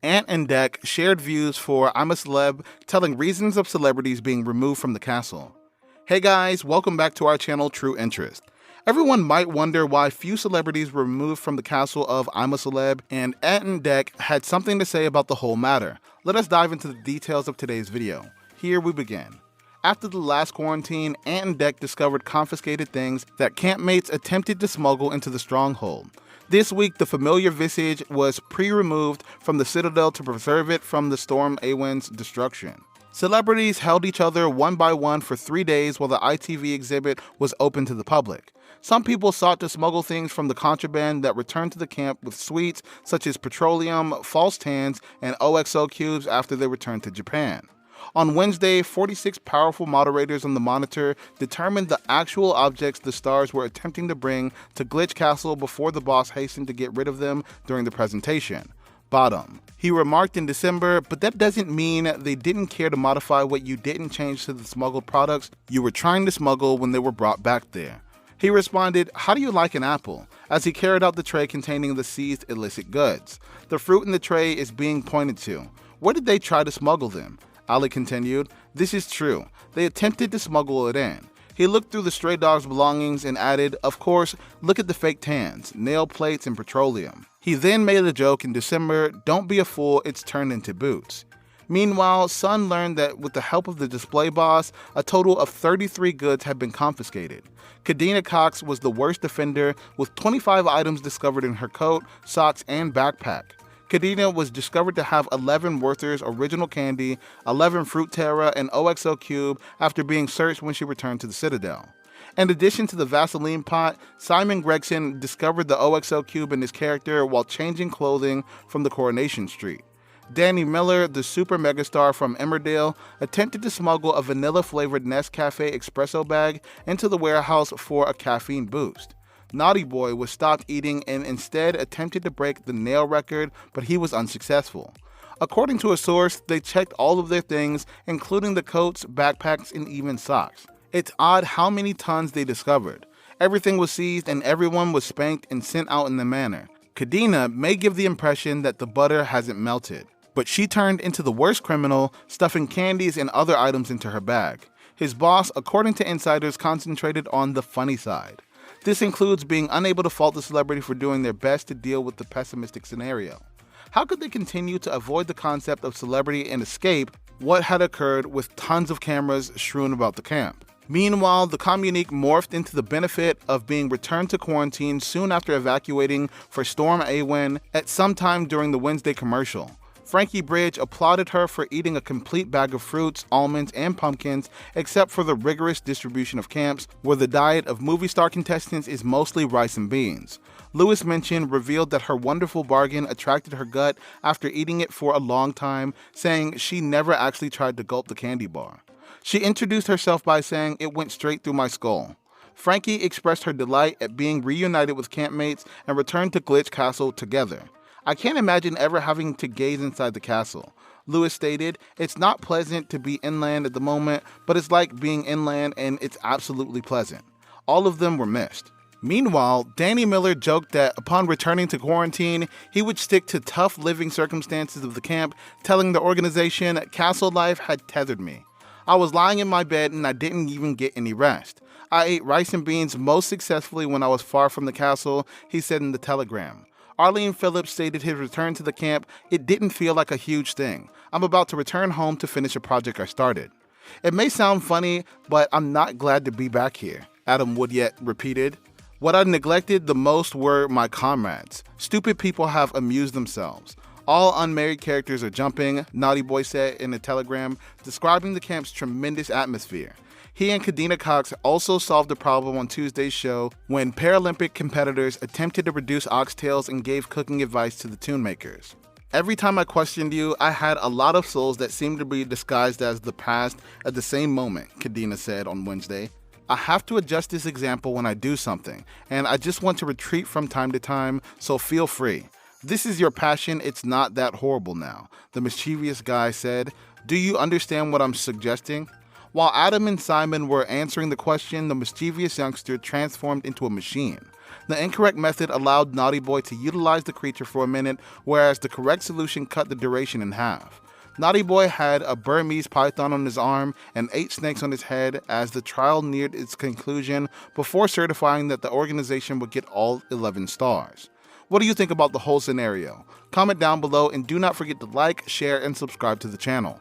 Ant and Dec shared views for I'm a Celeb, telling reasons of celebrities being removed from the castle. Hey guys, welcome back to our channel True Interest. Everyone might wonder why few celebrities were removed from the castle of I'm a Celeb, and Ant and Dec had something to say about the whole matter. Let us dive into the details of today's video. Here we begin. After the last quarantine, Ant and Dec discovered confiscated things that campmates attempted to smuggle into the stronghold. This week, the familiar visage was pre-removed from the Citadel to preserve it from the Storm Awen's destruction. Celebrities held each other one by one for 3 days while the ITV exhibit was open to the public. Some people sought to smuggle things from the contraband that returned to the camp with sweets such as petroleum, false tans, and OXO cubes after they returned to Japan. On Wednesday, 46 powerful moderators on the monitor determined the actual objects the stars were attempting to bring to Celeb Castle before the boss hastened to get rid of them during the presentation. Bottom. He remarked in December, but that doesn't mean they didn't care to modify what you didn't change to the smuggled products you were trying to smuggle when they were brought back there. He responded, "How do you like an apple?" as he carried out the tray containing the seized illicit goods. The fruit in the tray is being pointed to. Where did they try to smuggle them? Ali continued, "This is true. They attempted to smuggle it in." He looked through the stray dog's belongings and added, "Of course, look at the fake tans, nail plates, and petroleum." He then made a joke in December, "Don't be a fool, it's turned into boots." Meanwhile, Sun learned that with the help of the display boss, a total of 33 goods had been confiscated. Kadena Cox was the worst offender, with 25 items discovered in her coat, socks, and backpack. Kadena was discovered to have 11 Werther's original candy, 11 Fruit Terra, and OXO cube after being searched when she returned to the Citadel. In addition to the Vaseline pot, Simon Gregson discovered the OXO cube in his character while changing clothing from the Coronation Street. Danny Miller, the super megastar from Emmerdale, attempted to smuggle a vanilla-flavored Nescafe espresso bag into the warehouse for a caffeine boost. Naughty Boy was stopped eating and instead attempted to break the nail record, but he was unsuccessful. According to a source, they checked all of their things, including the coats, backpacks, and even socks. It's odd how many tons they discovered. Everything was seized and everyone was spanked and sent out in the manner. Kadena may give the impression that the butter hasn't melted, but she turned into the worst criminal, stuffing candies and other items into her bag. His boss, according to insiders, concentrated on the funny side. This includes being unable to fault the celebrity for doing their best to deal with the pessimistic scenario. How could they continue to avoid the concept of celebrity and escape what had occurred with tons of cameras strewn about the camp? Meanwhile, the communique morphed into the benefit of being returned to quarantine soon after evacuating for Storm Awen at some time during the Wednesday commercial. Frankie Bridge applauded her for eating a complete bag of fruits, almonds, and pumpkins, except for the rigorous distribution of camps, where the diet of movie star contestants is mostly rice and beans. Lewis Minchin revealed that her wonderful bargain attracted her gut after eating it for a long time, saying she never actually tried to gulp the candy bar. She introduced herself by saying, "It went straight through my skull." Frankie expressed her delight at being reunited with campmates and returned to Celeb Castle together. "I can't imagine ever having to gaze inside the castle." Lewis stated, "It's not pleasant to be inland at the moment, but it's like being inland and it's absolutely pleasant." All of them were missed. Meanwhile, Danny Miller joked that upon returning to quarantine, he would stick to tough living circumstances of the camp, telling the organization, "Castle life had tethered me. I was lying in my bed and I didn't even get any rest. I ate rice and beans most successfully when I was far from the castle," he said in the Telegram. Arlene Phillips stated his return to the camp, "It didn't feel like a huge thing. I'm about to return home to finish a project I started." "It may sound funny, but I'm not glad to be back here," Adam Woodyatt repeated. "What I neglected the most were my comrades. Stupid people have amused themselves. All unmarried characters are jumping," Naughty Boy said in a telegram, describing the camp's tremendous atmosphere. He and Kadena Cox also solved the problem on Tuesday's show when Paralympic competitors attempted to reduce oxtails and gave cooking advice to the tune makers. "Every time I questioned you, I had a lot of souls that seemed to be disguised as the past at the same moment," Kadena said on Wednesday. "I have to adjust this example when I do something, and I just want to retreat from time to time, so feel free. This is your passion, it's not that horrible now," the mischievous guy said. "Do you understand what I'm suggesting?" While Adam and Simon were answering the question, the mischievous youngster transformed into a machine. The incorrect method allowed Naughty Boy to utilize the creature for a minute, whereas the correct solution cut the duration in half. Naughty Boy had a Burmese python on his arm and 8 snakes on his head as the trial neared its conclusion before certifying that the organization would get all 11 stars. What do you think about the whole scenario? Comment down below and do not forget to like, share, and subscribe to the channel.